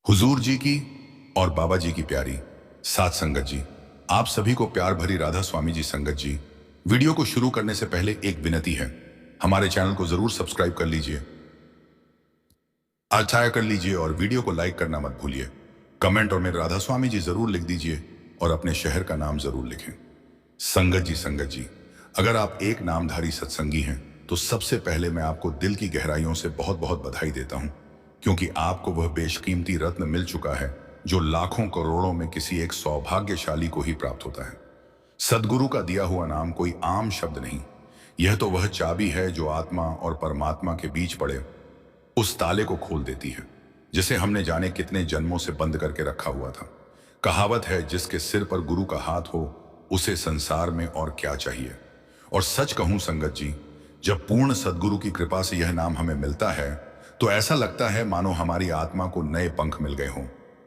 हुजूर जी की और बाबा जी की प्यारी साथ संगत जी, आप सभी को प्यार भरी राधा स्वामी जी संगत जी। वीडियो को शुरू करने से पहले एक विनती है, हमारे चैनल को जरूर सब्सक्राइब कर लीजिए, अच्छा कर लीजिए और वीडियो को लाइक करना मत भूलिए। कमेंट और मेरे राधा स्वामी जी जरूर लिख दीजिए और अपने शहर का नाम जरूर लिखें। संगत जी, अगर आप एक नामधारी सत्संगी हैं तो सबसे पहले मैं आपको दिल की गहराइयों से बहुत बहुत बधाई देता हूं, क्योंकि आपको वह बेशकीमती रत्न मिल चुका है जो लाखों करोड़ों में किसी एक सौभाग्यशाली को ही प्राप्त होता है। सदगुरु का दिया हुआ नाम कोई आम शब्द नहीं, यह तो वह चाबी है जो आत्मा और परमात्मा के बीच पड़े उस ताले को खोल देती है, जिसे हमने जाने कितने जन्मों से बंद करके रखा हुआ था। कहावत है, जिसके सिर पर गुरु का हाथ हो उसे संसार में और क्या चाहिए। और सच कहूं संगत जी, जब पूर्ण सदगुरु की कृपा से यह नाम हमें मिलता है तो ऐसा लगता है मानो हमारी आत्मा को नए पंख मिल गए हों।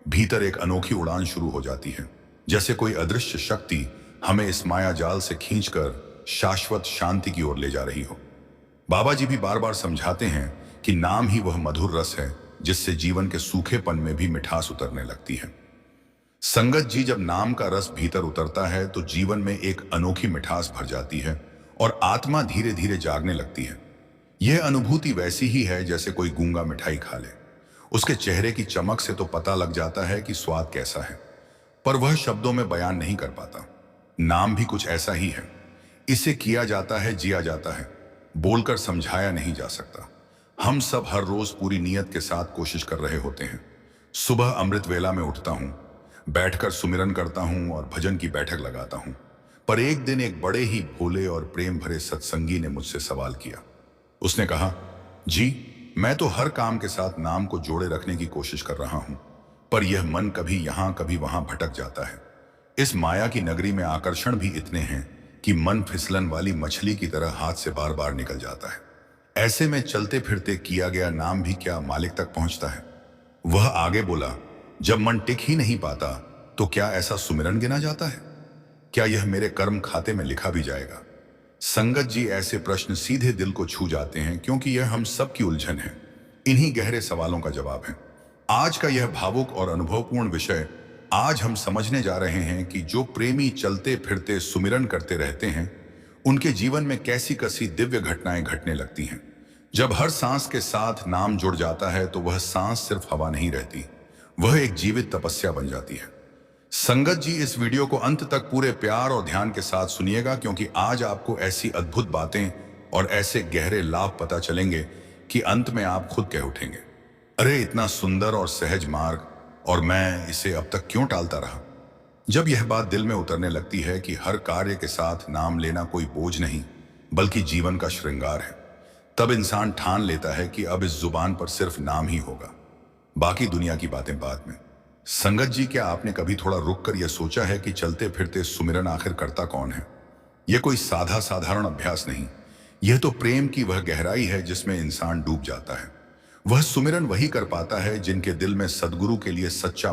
भीतर एक अनोखी उड़ान शुरू हो जाती है, जैसे कोई अदृश्य शक्ति हमें इस माया जाल से खींचकर शाश्वत शांति की ओर ले जा रही हो। बाबा जी भी बार बार समझाते हैं कि नाम ही वह मधुर रस है जिससे जीवन के सूखेपन में भी मिठास उतरने लगती है। संगत जी, जब नाम का रस भीतर उतरता है तो जीवन में एक अनोखी मिठास भर जाती है और आत्मा धीरे धीरे जागने लगती है। यह अनुभूति वैसी ही है जैसे कोई गूंगा मिठाई खा ले। उसके चेहरे की चमक से तो पता लग जाता है कि स्वाद कैसा है, पर वह शब्दों में बयान नहीं कर पाता। नाम भी कुछ ऐसा ही है, इसे किया जाता है, जिया जाता है, बोलकर समझाया नहीं जा सकता। हम सब हर रोज पूरी नीयत के साथ कोशिश कर रहे होते हैं। सुबह अमृत वेला में उठता हूं, बैठकर सुमिरन करता हूं और भजन की बैठक लगाता हूं। पर एक दिन एक बड़े ही भोले और प्रेम भरे सत्संगी ने मुझसे सवाल किया। उसने कहा, जी मैं तो हर काम के साथ नाम को जोड़े रखने की कोशिश कर रहा हूं, पर यह मन कभी यहां कभी वहां भटक जाता है। इस माया की नगरी में आकर्षण भी इतने हैं कि मन फिसलन वाली मछली की तरह हाथ से बार बार निकल जाता है। ऐसे में चलते फिरते किया गया नाम भी क्या मालिक तक पहुंचता है। वह आगे बोला, जब मन टिक ही नहीं पाता तो क्या ऐसा सुमिरन गिना जाता है? क्या यह मेरे कर्म खाते में लिखा भी जाएगा? संगत जी, ऐसे प्रश्न सीधे दिल को छू जाते हैं, क्योंकि यह हम सब की उलझन है। इन्हीं गहरे सवालों का जवाब है आज का यह भावुक और अनुभवपूर्ण विषय। आज हम समझने जा रहे हैं कि जो प्रेमी चलते फिरते सुमिरन करते रहते हैं, उनके जीवन में कैसी कैसी दिव्य घटनाएं घटने लगती हैं। जब हर सांस के साथ नाम जुड़ जाता है तो वह सांस सिर्फ हवा नहीं रहती, वह एक जीवित तपस्या बन जाती है। संगत जी, इस वीडियो को अंत तक पूरे प्यार और ध्यान के साथ सुनिएगा, क्योंकि आज आपको ऐसी अद्भुत बातें और ऐसे गहरे लाभ पता चलेंगे कि अंत में आप खुद कह उठेंगे, अरे इतना सुंदर और सहज मार्ग, और मैं इसे अब तक क्यों टालता रहा। जब यह बात दिल में उतरने लगती है कि हर कार्य के साथ नाम लेना कोई बोझ नहीं बल्कि जीवन का श्रृंगार है, तब इंसान ठान लेता है कि अब इस जुबान पर सिर्फ नाम ही होगा, बाकी दुनिया की बातें बाद में। संगत जी, क्या आपने कभी थोड़ा रुक कर यह सोचा है कि चलते फिरते सुमिरन आखिर करता कौन है? यह कोई साधा साधारण अभ्यास नहीं, यह तो प्रेम की वह गहराई है जिसमें इंसान डूब जाता है। वह सुमिरन वही कर पाता है जिनके दिल में सदगुरु के लिए सच्चा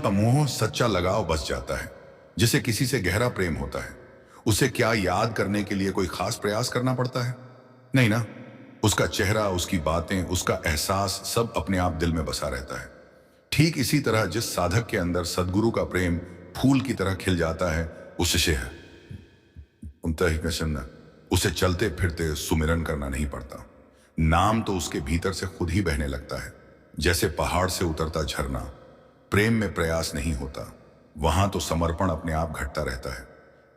मोह, सच्चा लगाव बस जाता है। जिसे किसी से गहरा प्रेम होता है, उसे क्या याद करने के लिए कोई खास प्रयास करना पड़ता है? नहीं ना। उसका चेहरा, उसकी बातें, उसका एहसास सब अपने आप दिल में बसा रहता है। ठीक इसी तरह जिस साधक के अंदर सदगुरु का प्रेम फूल की तरह खिल जाता है, उसे चलते फिरते सुमिरन करना नहीं पड़ता। नाम तो उसके भीतर से खुद ही बहने लगता है, जैसे पहाड़ से उतरता झरना। प्रेम में प्रयास नहीं होता, वहां तो समर्पण अपने आप घटता रहता है।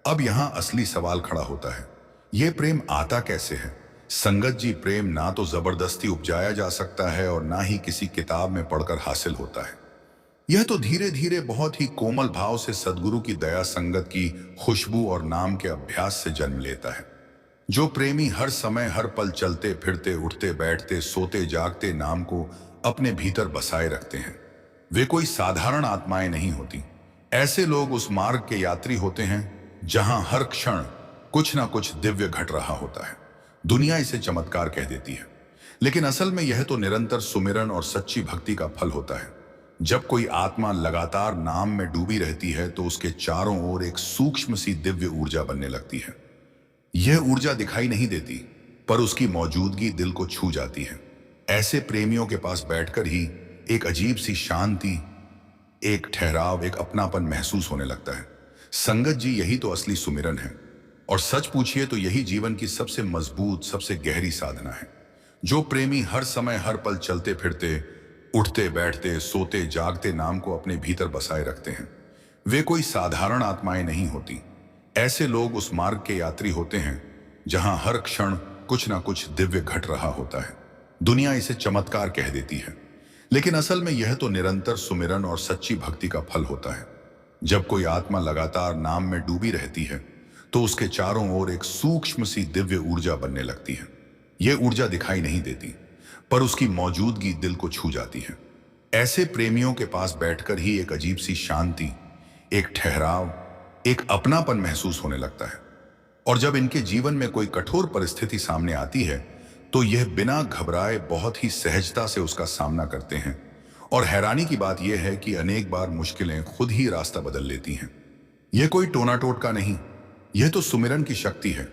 अब यहां असली सवाल खड़ा होता है, यह प्रेम आता कैसे है? संगत जी, प्रेम ना तो जबरदस्ती उपजाया जा सकता है और ना ही किसी किताब में पढ़कर हासिल होता है। यह तो धीरे धीरे बहुत ही कोमल भाव से सदगुरु की दया, संगत की खुशबू और नाम के अभ्यास से जन्म लेता है। जो प्रेमी हर समय हर पल चलते फिरते, उठते बैठते, सोते जागते नाम को अपने भीतर बसाए रखते हैं, वे कोई साधारण आत्माएं नहीं होती। ऐसे लोग उस मार्ग के यात्री होते हैं जहां हर क्षण कुछ ना कुछ दिव्य घट रहा होता है। दुनिया इसे चमत्कार कह देती है, लेकिन असल में यह तो निरंतर सुमिरन और सच्ची भक्ति का फल होता है। जब कोई आत्मा लगातार नाम में डूबी रहती है तो उसके चारों ओर एक सूक्ष्म सी दिव्य ऊर्जा बनने लगती है। यह ऊर्जा दिखाई नहीं देती, पर उसकी मौजूदगी दिल को छू जाती है। ऐसे प्रेमियों के पास बैठकर ही एक अजीब सी शांति, एक ठहराव, एक अपनापन महसूस होने लगता है। संगत जी, यही तो असली सुमिरन है। और सच पूछिए तो यही जीवन की सबसे मजबूत, सबसे गहरी साधना है। जो प्रेमी हर समय, हर पल चलते फिरते, उठते बैठते, सोते जागते नाम को अपने भीतर बसाए रखते हैं, वे कोई साधारण आत्माएं नहीं होती। ऐसे लोग उस मार्ग के यात्री होते हैं जहां हर क्षण कुछ ना कुछ दिव्य घट रहा होता है। दुनिया इसे चमत्कार कह देती है, लेकिन असल में यह तो निरंतर सुमिरन और सच्ची भक्ति का फल होता है। जब कोई आत्मा लगातार नाम में डूबी रहती है तो उसके चारों ओर एक सूक्ष्म सी दिव्य ऊर्जा बनने लगती है। यह ऊर्जा दिखाई नहीं देती, पर उसकी मौजूदगी दिल को छू जाती है। ऐसे प्रेमियों के पास बैठकर ही एक अजीब सी शांति, एक ठहराव, एक अपनापन महसूस होने लगता है। और जब इनके जीवन में कोई कठोर परिस्थिति सामने आती है तो यह बिना घबराए बहुत ही सहजता से उसका सामना करते हैं। और हैरानी की बात यह है कि अनेक बार मुश्किलें खुद ही रास्ता बदल लेती हैं। यह कोई टोना टोटका नहीं, यह तो सुमिरन की शक्ति है।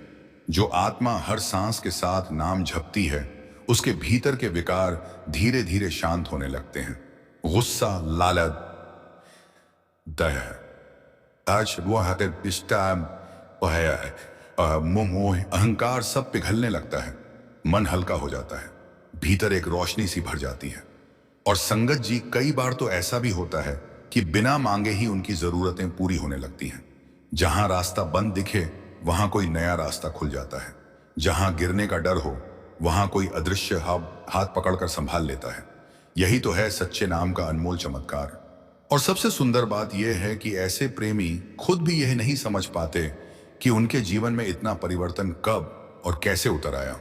जो आत्मा हर सांस के साथ नाम जपती है, उसके भीतर के विकार धीरे धीरे शांत होने लगते हैं। गुस्सा, लालच, दया, आज वह मोह, अहंकार सब पिघलने लगता है। मन हल्का हो जाता है, भीतर एक रोशनी सी भर जाती है। और संगत जी, कई बार तो ऐसा भी होता है कि बिना मांगे ही उनकी जरूरतें पूरी होने लगती हैं। जहां रास्ता बंद दिखे वहां कोई नया रास्ता खुल जाता है। जहां गिरने का डर हो वहां कोई अदृश्य हाथ पकड़कर संभाल लेता है। यही तो है सच्चे नाम का अनमोल चमत्कार। और सबसे सुंदर बात यह है कि ऐसे प्रेमी खुद भी यह नहीं समझ पाते कि उनके जीवन में इतना परिवर्तन कब और कैसे उतर आया।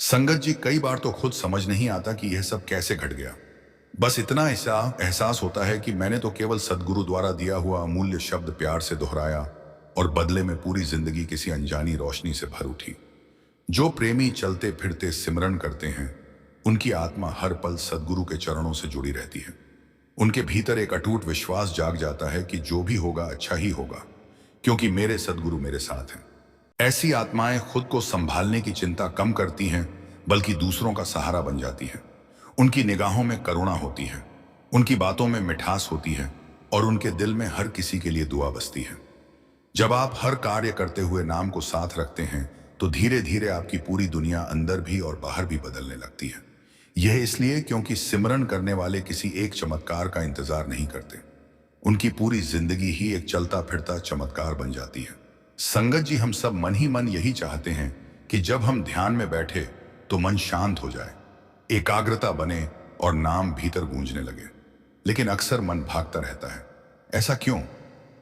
संगत जी, कई बार तो खुद समझ नहीं आता कि यह सब कैसे घट गया। बस इतना एहसास होता है कि मैंने तो केवल सदगुरु द्वारा दिया हुआ अमूल्य शब्द प्यार से दोहराया और बदले में पूरी जिंदगी किसी अनजानी रोशनी से भर उठी। जो प्रेमी चलते फिरते सिमरन करते हैं, उनकी आत्मा हर पल सदगुरु के चरणों से जुड़ी रहती है। उनके भीतर एक अटूट विश्वास जाग जाता है कि जो भी होगा अच्छा ही होगा, क्योंकि मेरे सदगुरु मेरे साथ हैं। ऐसी आत्माएं खुद को संभालने की चिंता कम करती हैं, बल्कि दूसरों का सहारा बन जाती हैं। उनकी निगाहों में करुणा होती है, उनकी बातों में मिठास होती है और उनके दिल में हर किसी के लिए दुआ बसती है। जब आप हर कार्य करते हुए नाम को साथ रखते हैं तो धीरे धीरे आपकी पूरी दुनिया अंदर भी और बाहर भी बदलने लगती है। यह इसलिए क्योंकि सिमरन करने वाले किसी एक चमत्कार का इंतजार नहीं करते। उनकी पूरी जिंदगी ही एक चलता फिरता चमत्कार बन जाती है। संगत जी, हम सब मन ही मन यही चाहते हैं कि जब हम ध्यान में बैठे तो मन शांत हो जाए, एकाग्रता बने और नाम भीतर गूंजने लगे। लेकिन अक्सर मन भागता रहता है। ऐसा क्यों?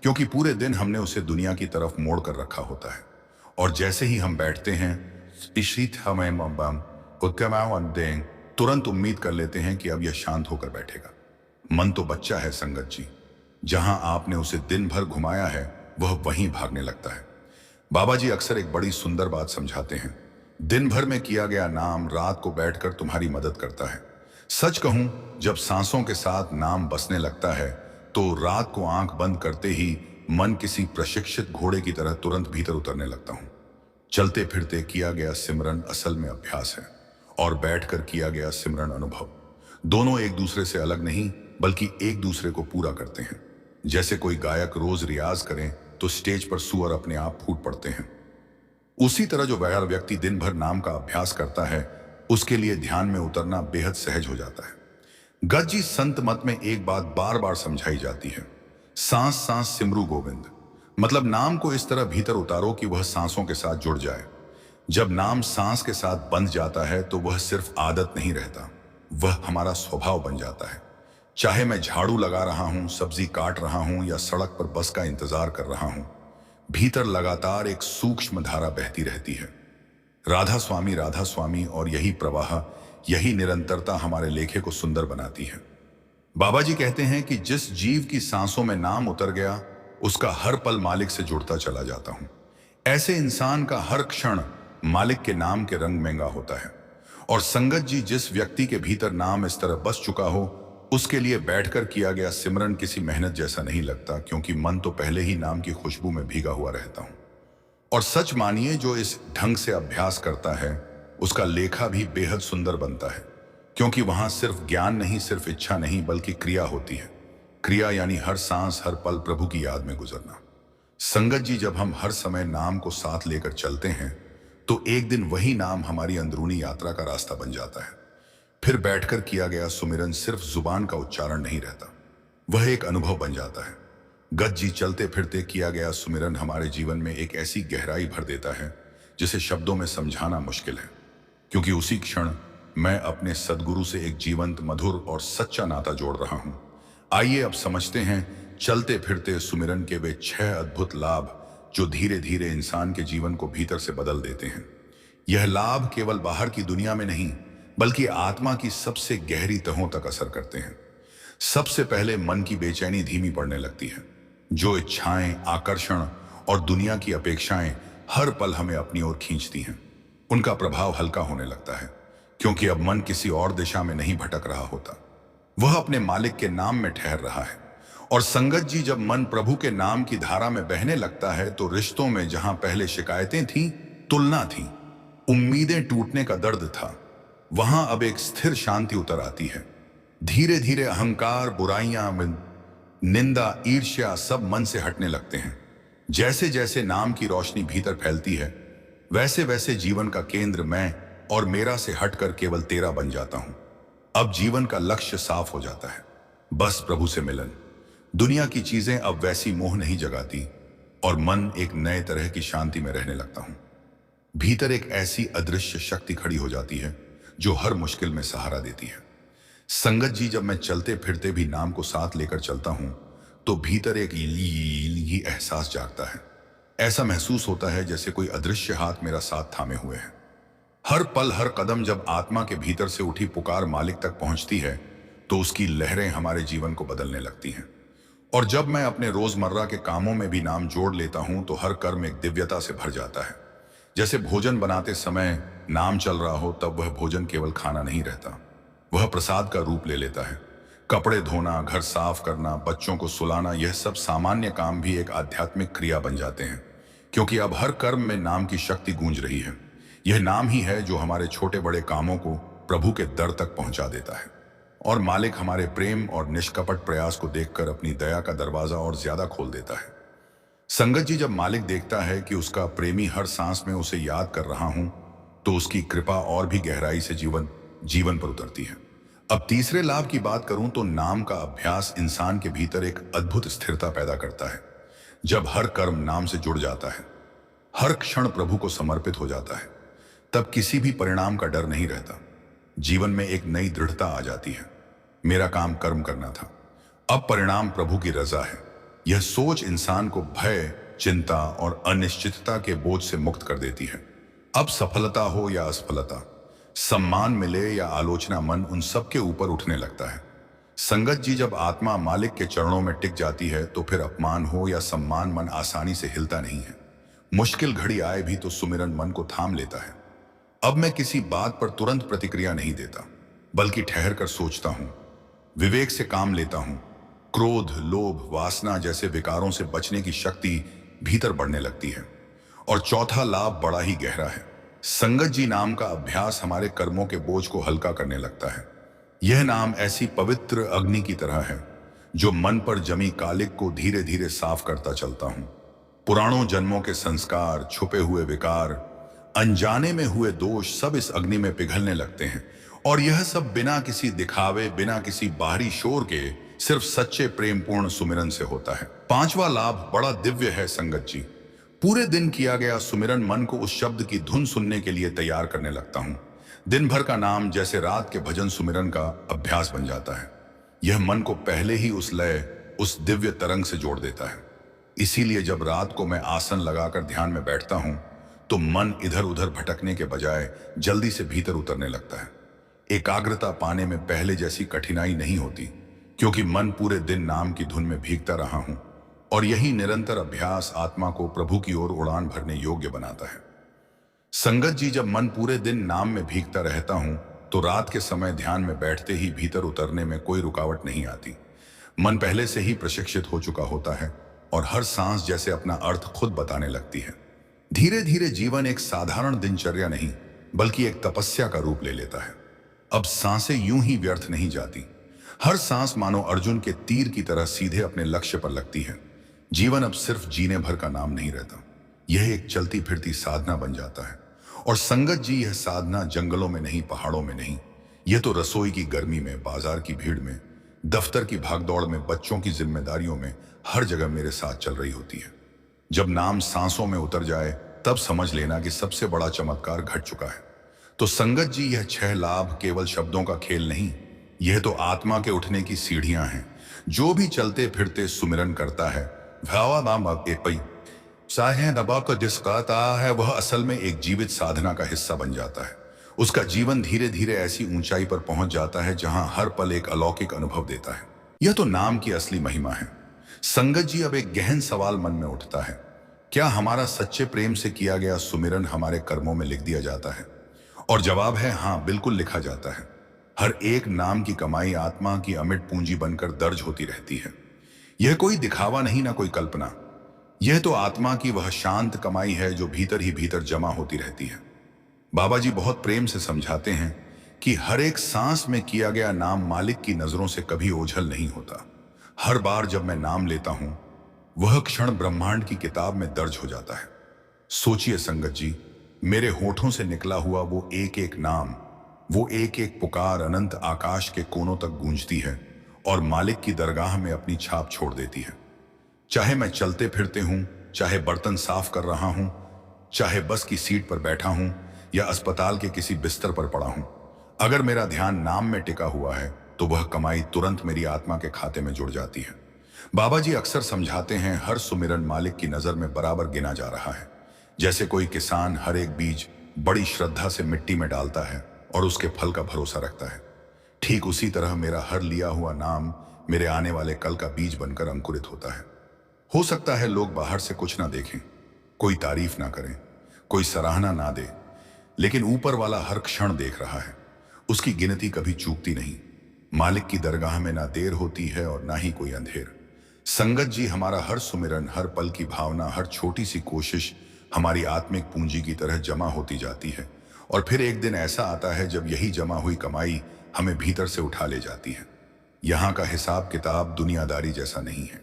क्योंकि पूरे दिन हमने उसे दुनिया की तरफ मोड़ कर रखा होता है। और जैसे ही हम बैठते हैं, तुरंत उम्मीद कर लेते हैं कि अब यह शांत होकर बैठेगा। मन तो बच्चा है संगत जी, जहां आपने उसे दिन भर घुमाया है वह वहीं भागने लगता है। बाबा जी अक्सर एक बड़ी सुंदर बात समझाते हैं, दिन भर में किया गया नाम रात को बैठकर तुम्हारी मदद करता है। सच कहूं, जब सांसों के साथ नाम बसने लगता है तो रात को आंख बंद करते ही मन किसी प्रशिक्षित घोड़े की तरह तुरंत भीतर उतरने लगता हूं। चलते फिरते किया गया सिमरन असल में अभ्यास है और बैठकर किया गया सिमरन अनुभव। दोनों एक दूसरे से अलग नहीं, बल्कि एक दूसरे को पूरा करते हैं। जैसे कोई गायक रोज रियाज करें तो स्टेज पर सुर अपने आप फूट पड़ते हैं, उसी तरह जो व्यक्ति दिन भर नाम का अभ्यास करता है, उसके लिए ध्यान में उतरना बेहद सहज हो जाता है। गज्जी संत मत में एक बात बार बार समझाई जाती है, सांस सांस सिमरू गोविंद। मतलब नाम को इस तरह भीतर उतारो कि वह सांसों के साथ जुड़ जाए। जब नाम सांस के साथ बंध जाता है तो वह सिर्फ आदत नहीं रहता, वह हमारा स्वभाव बन जाता है। चाहे मैं झाड़ू लगा रहा हूं, सब्जी काट रहा हूं या सड़क पर बस का इंतजार कर रहा हूं, भीतर लगातार एक सूक्ष्म धारा बहती रहती है। राधा स्वामी, और यही प्रवाह, यही निरंतरता हमारे लेखे को सुंदर बनाती है। बाबा जी कहते हैं कि जिस जीव की सांसों में नाम उतर गया, उसका हर पल मालिक से जुड़ता चला जाता हूं। ऐसे इंसान का हर क्षण मालिक के नाम के रंग महंगा होता है। और संगत जी, जिस व्यक्ति के भीतर नाम इस तरह बस चुका हो, उसके लिए बैठकर किया गया सिमरन किसी मेहनत जैसा नहीं लगता, क्योंकि मन तो पहले ही नाम की खुशबू में भीगा हुआ रहता हूं। और सच मानिए, जो इस ढंग से अभ्यास करता है उसका लेखा भी बेहद सुंदर बनता है, क्योंकि वहां सिर्फ ज्ञान नहीं, सिर्फ इच्छा नहीं, बल्कि क्रिया होती है। क्रिया यानी हर सांस, हर पल प्रभु की याद में गुजरना। संगत जी, जब हम हर समय नाम को साथ लेकर चलते हैं तो एक दिन वही नाम हमारी अंदरूनी यात्रा का रास्ता बन जाता है। फिर बैठकर किया गया सुमिरन सिर्फ जुबान का उच्चारण नहीं रहता, वह एक अनुभव बन जाता है। गत जी, चलते फिरते किया गया सुमिरन हमारे जीवन में एक ऐसी गहराई भर देता है जिसे शब्दों में समझाना मुश्किल है, क्योंकि उसी क्षण मैं अपने सदगुरु से एक जीवंत, मधुर और सच्चा नाता जोड़ रहा हूं। आइए अब समझते हैं चलते फिरते सुमिरन के वे 6 अद्भुत लाभ जो धीरे धीरे इंसान के जीवन को भीतर से बदल देते हैं। यह लाभ केवल बाहर की दुनिया में नहीं, बल्कि आत्मा की सबसे गहरी तहों तक असर करते हैं। सबसे पहले मन की बेचैनी धीमी पड़ने लगती है। जो इच्छाएं, आकर्षण और दुनिया की अपेक्षाएं हर पल हमें अपनी ओर खींचती हैं, उनका प्रभाव हल्का होने लगता है, क्योंकि अब मन किसी और दिशा में नहीं भटक रहा होता, वह अपने मालिक के नाम में ठहर रहा है। और संगत जी, जब मन प्रभु के नाम की धारा में बहने लगता है तो रिश्तों में जहां पहले शिकायतें थीं, तुलना थी, उम्मीदें टूटने का दर्द था, वहां अब एक स्थिर शांति उतर आती है। धीरे धीरे अहंकार, बुराइयां, निंदा, ईर्ष्या सब मन से हटने लगते हैं। जैसे जैसे नाम की रोशनी भीतर फैलती है, वैसे वैसे जीवन का केंद्र मैं और मेरा से हटकर केवल तेरा बन जाता हूं। अब जीवन का लक्ष्य साफ हो जाता है, बस प्रभु से मिलन। दुनिया की चीजें अब वैसी मोह नहीं जगाती और मन एक नए तरह की शांति में रहने लगता हूं। भीतर एक ऐसी अदृश्य शक्ति खड़ी हो जाती है जो हर मुश्किल में सहारा देती है। संगत जी, जब मैं चलते फिरते भी नाम को साथ लेकर चलता हूं तो भीतर एक ही एहसास जागता है। ऐसा महसूस होता है जैसे कोई अदृश्य हाथ मेरा साथ थामे हुए है। हर पल, हर कदम जब आत्मा के भीतर से उठी पुकार मालिक तक पहुंचती है तो उसकी लहरें हमारे जीवन को बदलने लगती हैं। और जब मैं अपने रोजमर्रा के कामों में भी नाम जोड़ लेता हूं तो हर कर्म एक दिव्यता से भर जाता है। जैसे भोजन बनाते समय नाम चल रहा हो, तब वह भोजन केवल खाना नहीं रहता, वह प्रसाद का रूप ले लेता है। कपड़े धोना, घर साफ करना, बच्चों को सुलाना, यह सब सामान्य काम भी एक आध्यात्मिक क्रिया बन जाते हैं, क्योंकि अब हर कर्म में नाम की शक्ति गूंज रही है। यह नाम ही है जो हमारे छोटे बड़े कामों को प्रभु के दर तक पहुंचा देता है। और मालिक हमारे प्रेम और निष्कपट प्रयास को देखकर अपनी दया का दरवाजा और ज्यादा खोल देता है। संगत जी, जब मालिक देखता है कि उसका प्रेमी हर सांस में उसे याद कर रहा हूं तो उसकी कृपा और भी गहराई से जीवन पर उतरती है। अब तीसरे लाभ की बात करूं तो नाम का अभ्यास इंसान के भीतर एक अद्भुत स्थिरता पैदा करता है। जब हर कर्म नाम से जुड़ जाता है, हर क्षण प्रभु को समर्पित हो जाता है, तब किसी भी परिणाम का डर नहीं रहता। जीवन में एक नई दृढ़ता आ जाती है। मेरा काम कर्म करना था, अब परिणाम प्रभु की रजा है। यह सोच इंसान को भय, चिंता और अनिश्चितता के बोझ से मुक्त कर देती है। अब सफलता हो या असफलता, सम्मान मिले या आलोचना, मन उन सब के ऊपर उठने लगता है। संगत जी, जब आत्मा मालिक के चरणों में टिक जाती है तो फिर अपमान हो या सम्मान, मन आसानी से हिलता नहीं है। मुश्किल घड़ी आए भी तो सुमिरन मन को थाम लेता है। अब मैं किसी बात पर तुरंत प्रतिक्रिया नहीं देता, बल्कि ठहर कर सोचता हूं, विवेक से काम लेता हूं। क्रोध, लोभ, वासना जैसे विकारों से बचने की शक्ति भीतर बढ़ने लगती है। और चौथा लाभ बड़ा ही गहरा है। संगत जी, नाम का अभ्यास हमारे कर्मों के बोझ को हल्का करने लगता है। यह नाम ऐसी पवित्र अग्नि की तरह है जो मन पर जमी कालिक को धीरे धीरे साफ करता चलता हूं। पुरानों जन्मों के संस्कार, छुपे हुए विकार, अनजाने में हुए दोष सब इस अग्नि में पिघलने लगते हैं। और यह सब बिना किसी दिखावे, बिना किसी बाहरी शोर के, सिर्फ सच्चे प्रेमपूर्ण सुमिरन से होता है। पांचवा लाभ बड़ा दिव्य है संगत जी। पूरे दिन किया गया सुमिरन मन को उस शब्द की धुन सुनने के लिए तैयार करने लगता हूं। दिन भर का नाम जैसे रात के भजन सुमिरन का अभ्यास बन जाता है। यह मन को पहले ही उस लय, उस दिव्य तरंग से जोड़ देता है। इसीलिए जब रात को मैं आसन लगाकर ध्यान में बैठता हूं तो मन इधर उधर भटकने के बजाय जल्दी से भीतर उतरने लगता है। एकाग्रता पाने में पहले जैसी कठिनाई नहीं होती, क्योंकि मन पूरे दिन नाम की धुन में भीगता रहा हूं। और यही निरंतर अभ्यास आत्मा को प्रभु की ओर उड़ान भरने योग्य बनाता है। संगत जी, जब मन पूरे दिन नाम में भीगता रहता हूं तो रात के समय ध्यान में बैठते ही भीतर उतरने में कोई रुकावट नहीं आती। मन पहले से ही प्रशिक्षित हो चुका होता है और हर सांस जैसे अपना अर्थ खुद बताने लगती है। धीरे धीरे जीवन एक साधारण दिनचर्या नहीं, बल्कि एक तपस्या का रूप ले लेता है। अब सांसें यूं ही व्यर्थ नहीं जाती। हर सांस मानो अर्जुन के तीर की तरह सीधे अपने लक्ष्य पर लगती है। जीवन अब सिर्फ जीने भर का नाम नहीं रहता, यह एक चलती फिरती साधना बन जाता है। और संगत जी, यह साधना जंगलों में नहीं, पहाड़ों में नहीं, यह तो रसोई की गर्मी में, बाजार की भीड़ में, दफ्तर की भागदौड़ में, बच्चों की जिम्मेदारियों में, हर जगह मेरे साथ चल रही होती है। जब नाम सांसों में उतर जाए तब समझ लेना कि सबसे बड़ा चमत्कार घट चुका है। तो संगत जी, यह 6 लाभ केवल शब्दों का खेल नहीं, यह तो आत्मा के उठने की सीढ़ियां हैं। जो भी चलते फिरते सुमिरन करता है, भावा नाम के पई चाहे दबा को जिसकाता है, वह असल में एक जीवित साधना का हिस्सा बन जाता है। उसका जीवन धीरे धीरे ऐसी ऊंचाई पर पहुंच जाता है जहां हर पल एक अलौकिक अनुभव देता है। यह तो नाम की असली महिमा है। संगत जी, अब एक गहन सवाल मन में उठता है, क्या हमारा सच्चे प्रेम से किया गया सुमिरन हमारे कर्मों में लिख दिया जाता है? और जवाब है हाँ, बिल्कुल लिखा जाता है। हर एक नाम की कमाई आत्मा की अमिट पूंजी बनकर दर्ज होती रहती है। यह कोई दिखावा नहीं, ना कोई कल्पना। यह तो आत्मा की वह शांत कमाई है जो भीतर ही भीतर जमा होती रहती है। बाबा जी बहुत प्रेम से समझाते हैं कि हर एक सांस में किया गया नाम मालिक की नजरों से कभी ओझल नहीं होता। हर बार जब मैं नाम लेता हूं, वह क्षण ब्रह्मांड की किताब में दर्ज हो जाता है। सोचिए संगत जी, मेरे होठों से निकला हुआ वो एक एक नाम, वो एक एक पुकार अनंत आकाश के कोनों तक गूंजती है और मालिक की दरगाह में अपनी छाप छोड़ देती है। चाहे मैं चलते फिरते हूं, चाहे बर्तन साफ कर रहा हूं, चाहे बस की सीट पर बैठा हूं या अस्पताल के किसी बिस्तर पर पड़ा हूं, अगर मेरा ध्यान नाम में टिका हुआ है तो वह कमाई तुरंत मेरी आत्मा के खाते में जुड़ जाती है। बाबा जी अक्सर समझाते हैं, हर सुमिरन मालिक की नजर में बराबर गिना जा रहा है। जैसे कोई किसान हर एक बीज बड़ी श्रद्धा से मिट्टी में डालता है और उसके फल का भरोसा रखता है, ठीक उसी तरह मेरा हर लिया हुआ नाम मेरे आने वाले कल का बीज बनकर अंकुरित होता है। हो सकता है लोग बाहर से कुछ ना देखें, कोई तारीफ ना करें, कोई सराहना ना दे, लेकिन ऊपर वाला हर क्षण देख रहा है। उसकी गिनती कभी चूकती नहीं। मालिक की दरगाह में ना देर होती है और ना ही कोई अंधेर। संगत जी, हमारा हर सुमिरन, हर पल की भावना, हर छोटी सी कोशिश हमारी आत्मिक पूंजी की तरह जमा होती जाती है। और फिर एक दिन ऐसा आता है जब यही जमा हुई कमाई हमें भीतर से उठा ले जाती है। यहाँ का हिसाब किताब दुनियादारी जैसा नहीं है,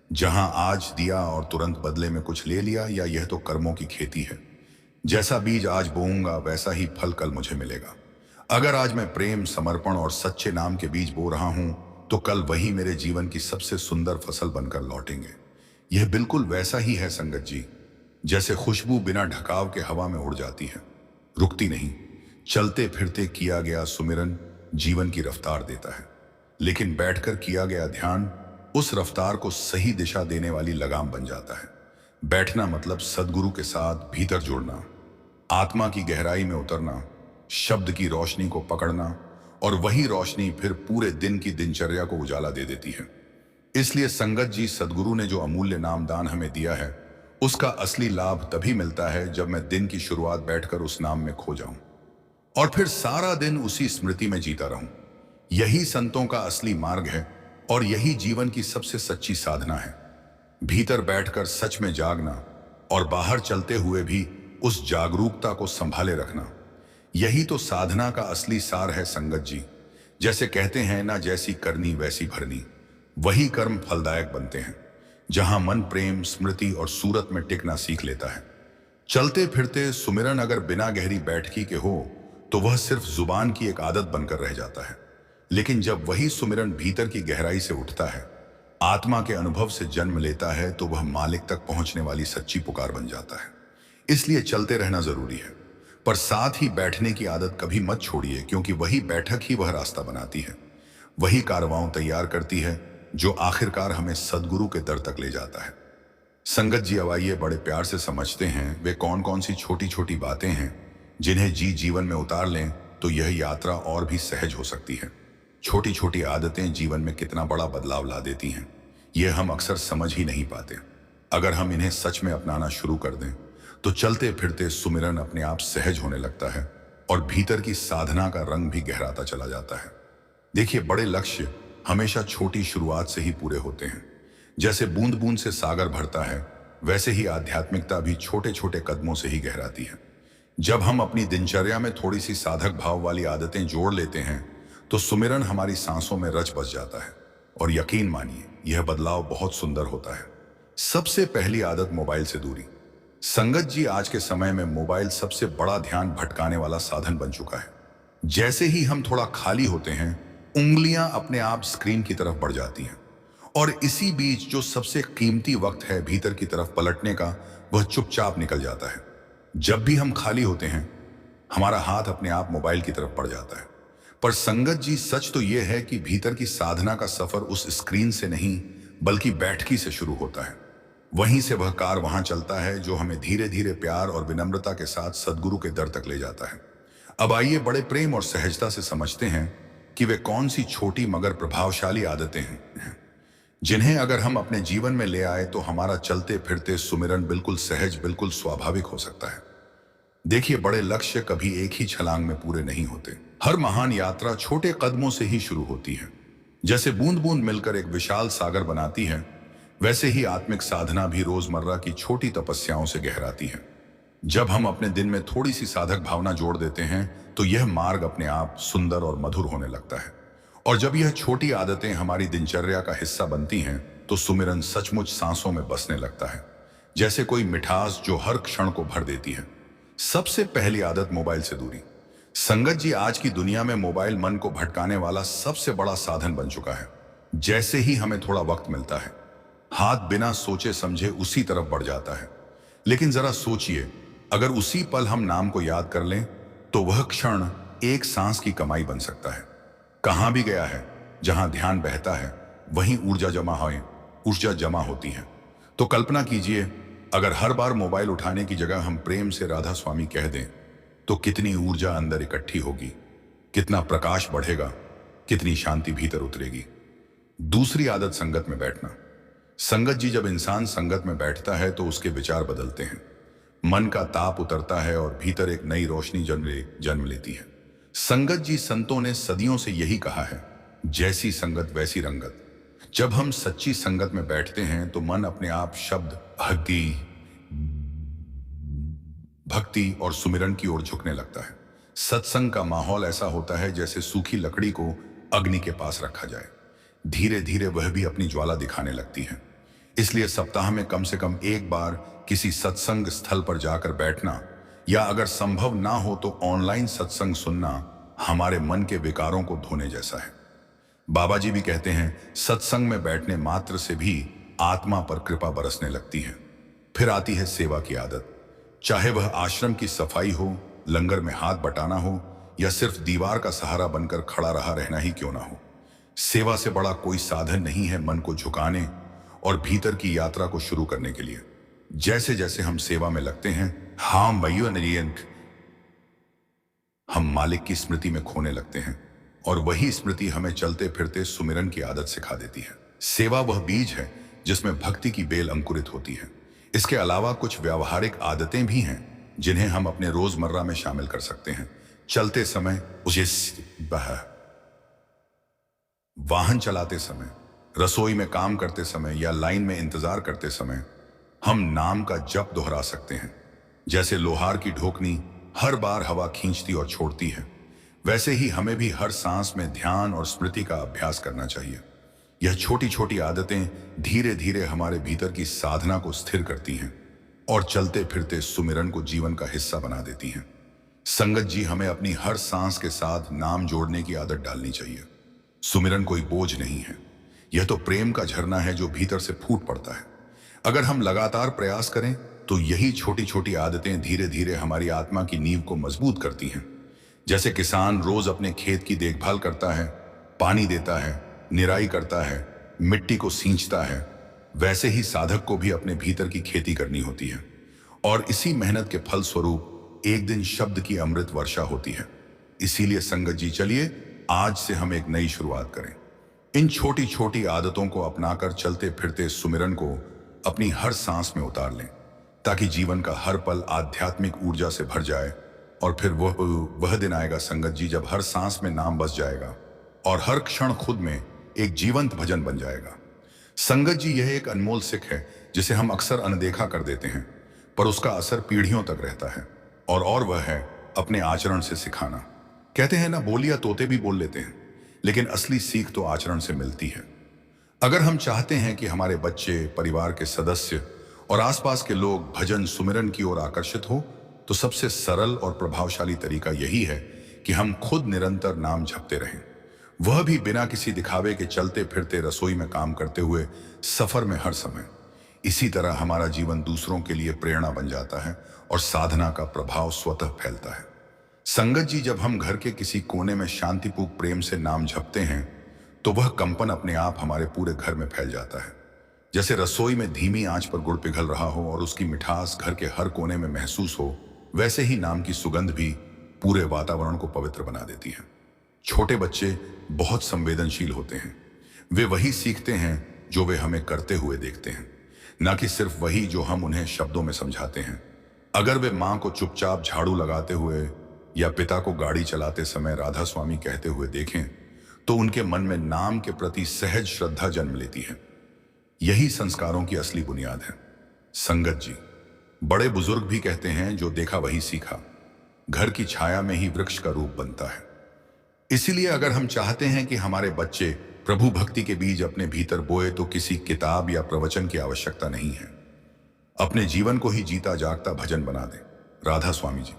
जहां आज दिया और तुरंत बदले में कुछ ले लिया, या यह तो कर्मों की खेती है। जैसा बीज आज बोऊंगा वैसा ही फल कल मुझे मिलेगा। अगर आज मैं प्रेम, समर्पण और सच्चे नाम के बीज बो रहा हूं तो कल वही मेरे जीवन की सबसे सुंदर फसल बनकर लौटेंगे। यह बिल्कुल वैसा ही है संगत जी, जैसे खुशबू बिना ढकाव के हवा में उड़ जाती है, रुकती नहीं। चलते फिरते किया गया सुमिरन जीवन की रफ्तार देता है, लेकिन बैठकर किया गया ध्यान उस रफ्तार को सही दिशा देने वाली लगाम बन जाता है। बैठना मतलब सदगुरु के साथ भीतर जुड़ना, आत्मा की गहराई में उतरना, शब्द की रोशनी को पकड़ना, और वही रोशनी फिर पूरे दिन की दिनचर्या को उजाला दे देती है। इसलिए संगत जी, सदगुरु ने जो अमूल्य नामदान हमें दिया है, उसका असली लाभ तभी मिलता है जब मैं दिन की शुरुआत बैठकर उस नाम में खो जाऊं और फिर सारा दिन उसी स्मृति में जीता रहूं। यही संतों का असली मार्ग है और यही जीवन की सबसे सच्ची साधना है। भीतर बैठकर सच में जागना और बाहर चलते हुए भी उस जागरूकता को संभाले रखना, यही तो साधना का असली सार है संगत जी। जैसे कहते हैं ना, जैसी करनी वैसी भरनी। वही कर्म फलदायक बनते हैं जहां मन प्रेम, स्मृति और सूरत में टिकना सीख लेता है। चलते फिरते सुमिरन अगर बिना गहरी बैठकी के हो तो वह सिर्फ जुबान की एक आदत बनकर रह जाता है, लेकिन जब वही सुमिरन भीतर की गहराई से उठता है, आत्मा के अनुभव से जन्म लेता है, तो वह मालिक तक पहुंचने वाली सच्ची पुकार बन जाता है। इसलिए चलते रहना जरूरी है, पर साथ ही बैठने की आदत कभी मत छोड़िए, क्योंकि वही बैठक ही वह रास्ता बनाती है, वही कारवां तैयार करती है जो आखिरकार हमें सदगुरु के दर तक ले जाता है। संगत जी, अब आइए बड़े प्यार से समझते हैं वे कौन कौन सी छोटी छोटी बातें हैं जिन्हें जीवन में उतार लें तो यह यात्रा और भी सहज हो सकती है। छोटी छोटी आदतें जीवन में कितना बड़ा बदलाव ला देती हैं, यह हम अक्सर समझ ही नहीं पाते। अगर हम इन्हें सच में अपनाना शुरू कर दें तो चलते फिरते सुमिरन अपने आप सहज होने लगता है और भीतर की साधना का रंग भी गहराता चला जाता है। देखिए, बड़े लक्ष्य हमेशा छोटी शुरुआत से ही पूरे होते हैं। जैसे बूंद बूंद से सागर भरता है, वैसे ही आध्यात्मिकता भी छोटे छोटे कदमों से ही गहराती है। जब हम अपनी दिनचर्या में थोड़ी सी साधक भाव वाली आदतें जोड़ लेते हैं तो सुमिरन हमारी सांसों में रच बस जाता है। और यकीन मानिए, यह बदलाव बहुत सुंदर होता है। सबसे पहली आदत, मोबाइल से दूरी। संगत जी, आज के समय में मोबाइल सबसे बड़ा ध्यान भटकाने वाला साधन बन चुका है। जैसे ही हम थोड़ा खाली होते हैं, उंगलियां अपने आप स्क्रीन की तरफ बढ़ जाती हैं। और इसी बीच जो सबसे कीमती वक्त है भीतर की तरफ पलटने का, वह चुपचाप निकल जाता है। जब भी हम खाली होते हैं, हमारा हाथ अपने आप मोबाइल की तरफ बढ़ जाता है। पर संगत जी, सच तो यह है कि भीतर की साधना का सफर उस स्क्रीन से नहीं बल्कि बैठकी से शुरू होता है। वहीं से वह कार वहां चलता है जो हमें धीरे धीरे प्यार और विनम्रता के साथ सदगुरु के दर तक ले जाता है। अब आइए बड़े प्रेम और सहजता से समझते हैं कि वे कौन सी छोटी मगर प्रभावशाली आदतें हैं जिन्हें अगर हम अपने जीवन में ले आए तो हमारा चलते फिरते सुमिरन बिल्कुल सहज, बिल्कुल स्वाभाविक हो सकता है। देखिए, बड़े लक्ष्य कभी एक ही छलांग में पूरे नहीं होते। हर महान यात्रा छोटे कदमों से ही शुरू होती है। जैसे बूंद बूंद मिलकर एक विशाल सागर बनाती है, वैसे ही आत्मिक साधना भी रोजमर्रा की छोटी तपस्याओं से गहराती है। जब हम अपने दिन में थोड़ी सी साधक भावना जोड़ देते हैं तो यह मार्ग अपने आप सुंदर और मधुर होने लगता है। और जब यह छोटी आदतें हमारी दिनचर्या का हिस्सा बनती हैं तो सुमिरन सचमुच सांसों में बसने लगता है, जैसे कोई मिठास जो हर क्षण को भर देती है। सबसे पहली आदत, मोबाइल से दूरी। संगत जी, आज की दुनिया में मोबाइल मन को भटकाने वाला सबसे बड़ा साधन बन चुका है। जैसे ही हमें थोड़ा वक्त मिलता है, हाथ बिना सोचे समझे उसी तरफ बढ़ जाता है। लेकिन जरा सोचिए, अगर उसी पल हम नाम को याद कर लें तो वह क्षण एक सांस की कमाई बन सकता है। कहां भी गया है, जहां ध्यान बहता है वहीं ऊर्जा जमा होती है। तो कल्पना कीजिए, अगर हर बार मोबाइल उठाने की जगह हम प्रेम से राधा स्वामी कह दें तो कितनी ऊर्जा अंदर इकट्ठी होगी, कितना प्रकाश बढ़ेगा, कितनी शांति भीतर उतरेगी। दूसरी आदत, संगत में बैठना। संगत जी, जब इंसान संगत में बैठता है तो उसके विचार बदलते हैं, मन का ताप उतरता है और भीतर एक नई रोशनी जन्म लेती है। संगत जी, संतों ने सदियों से यही कहा है, जैसी संगत वैसी रंगत। जब हम सच्ची संगत में बैठते हैं तो मन अपने आप शब्द भक्ति और सुमिरन की ओर झुकने लगता है। सत्संग का माहौल ऐसा होता है जैसे सूखी लकड़ी को अग्नि के पास रखा जाए। धीरे धीरे वह भी अपनी ज्वाला दिखाने लगती है। इसलिए सप्ताह में कम से कम एक बार किसी सत्संग स्थल पर जाकर बैठना, या अगर संभव ना हो तो ऑनलाइन सत्संग सुनना, हमारे मन के विकारों को धोने जैसा है। बाबा जी भी कहते हैं, सत्संग में बैठने मात्र से भी आत्मा पर कृपा बरसने लगती है। फिर आती है सेवा की आदत। चाहे वह आश्रम की सफाई हो, लंगर में हाथ बटाना हो, या सिर्फ दीवार का सहारा बनकर खड़ा रहना ही क्यों ना हो, सेवा से बड़ा कोई साधन नहीं है मन को झुकाने और भीतर की यात्रा को शुरू करने के लिए। जैसे जैसे हम सेवा में लगते हैं, हम मालिक की स्मृति में खोने लगते हैं, और वही स्मृति हमें चलते फिरते सुमिरन की आदत सिखा देती है। सेवा वह बीज है जिसमें भक्ति की बेल अंकुरित होती है। इसके अलावा कुछ व्यावहारिक आदतें भी हैं जिन्हें हम अपने रोजमर्रा में शामिल कर सकते हैं। चलते समय, वाहन चलाते समय, रसोई में काम करते समय या लाइन में इंतजार करते समय हम नाम का जप दोहरा सकते हैं। जैसे लोहार की ढोकनी हर बार हवा खींचती और छोड़ती है, वैसे ही हमें भी हर सांस में ध्यान और स्मृति का अभ्यास करना चाहिए। यह छोटी छोटी आदतें धीरे धीरे हमारे भीतर की साधना को स्थिर करती हैं और चलते फिरते सुमिरन को जीवन का हिस्सा बना देती हैं। संगत जी, हमें अपनी हर सांस के साथ नाम जोड़ने की आदत डालनी चाहिए। सुमिरन कोई बोझ नहीं है, यह तो प्रेम का झरना है जो भीतर से फूट पड़ता है। अगर हम लगातार प्रयास करें तो यही छोटी छोटी आदतें धीरे धीरे हमारी आत्मा की नींव को मजबूत करती हैं। जैसे किसान रोज अपने खेत की देखभाल करता है, पानी देता है, निराई करता है, मिट्टी को सींचता है, वैसे ही साधक को भी अपने भीतर की खेती करनी होती है। और इसी मेहनत के फल स्वरूप एक दिन शब्द की अमृत वर्षा होती है। इसीलिए संगत जी, चलिए आज से हम एक नई शुरुआत करें। इन छोटी छोटी आदतों को अपनाकर चलते फिरते सुमिरन को अपनी हर सांस में उतार लें, ताकि जीवन का हर पल आध्यात्मिक ऊर्जा से भर जाए। और फिर वह दिन आएगा संगत जी, जब हर सांस में नाम बस जाएगा और हर क्षण खुद में एक जीवंत भजन बन जाएगा। संगत जी, यह एक अनमोल सिख है जिसे हम अक्सर अनदेखा कर देते हैं, पर उसका असर पीढ़ियों तक रहता है। और वह है अपने आचरण से सिखाना। कहते हैं ना, बोलिया तोते भी बोल लेते हैं, लेकिन असली सीख तो आचरण से मिलती है। अगर हम चाहते हैं कि हमारे बच्चे, परिवार के सदस्य और आसपास के लोग भजन सुमिरन की ओर आकर्षित हो, तो सबसे सरल और प्रभावशाली तरीका यही है कि हम खुद निरंतर नाम जपते रहें, वह भी बिना किसी दिखावे के, चलते फिरते, रसोई में काम करते हुए, सफर में, हर समय। इसी तरह हमारा जीवन दूसरों के लिए प्रेरणा बन जाता है और साधना का प्रभाव स्वतः फैलता है। संगत जी, जब हम घर के किसी कोने में शांतिपूर्ण प्रेम से नाम जपते हैं, तो वह कंपन अपने आप हमारे पूरे घर में फैल जाता है। जैसे रसोई में धीमी आंच पर गुड़ पिघल रहा हो और उसकी मिठास घर के हर कोने में महसूस हो, वैसे ही नाम की सुगंध भी पूरे वातावरण को पवित्र बना देती है। छोटे बच्चे बहुत संवेदनशील होते हैं। वे वही सीखते हैं जो वे हमें करते हुए देखते हैं, न कि सिर्फ वही जो हम उन्हें शब्दों में समझाते हैं। अगर वे माँ को चुपचाप झाड़ू लगाते हुए या पिता को गाड़ी चलाते समय राधा स्वामी कहते हुए देखें, तो उनके मन में नाम के प्रति सहज श्रद्धा जन्म लेती है। यही संस्कारों की असली बुनियाद है। संगत जी, बड़े बुजुर्ग भी कहते हैं, जो देखा वही सीखा। घर की छाया में ही वृक्ष का रूप बनता है। इसीलिए अगर हम चाहते हैं कि हमारे बच्चे प्रभु भक्ति के बीज अपने भीतर बोए, तो किसी किताब या प्रवचन की आवश्यकता नहीं है। अपने जीवन को ही जीता जागता भजन बना दें। राधा स्वामी जी।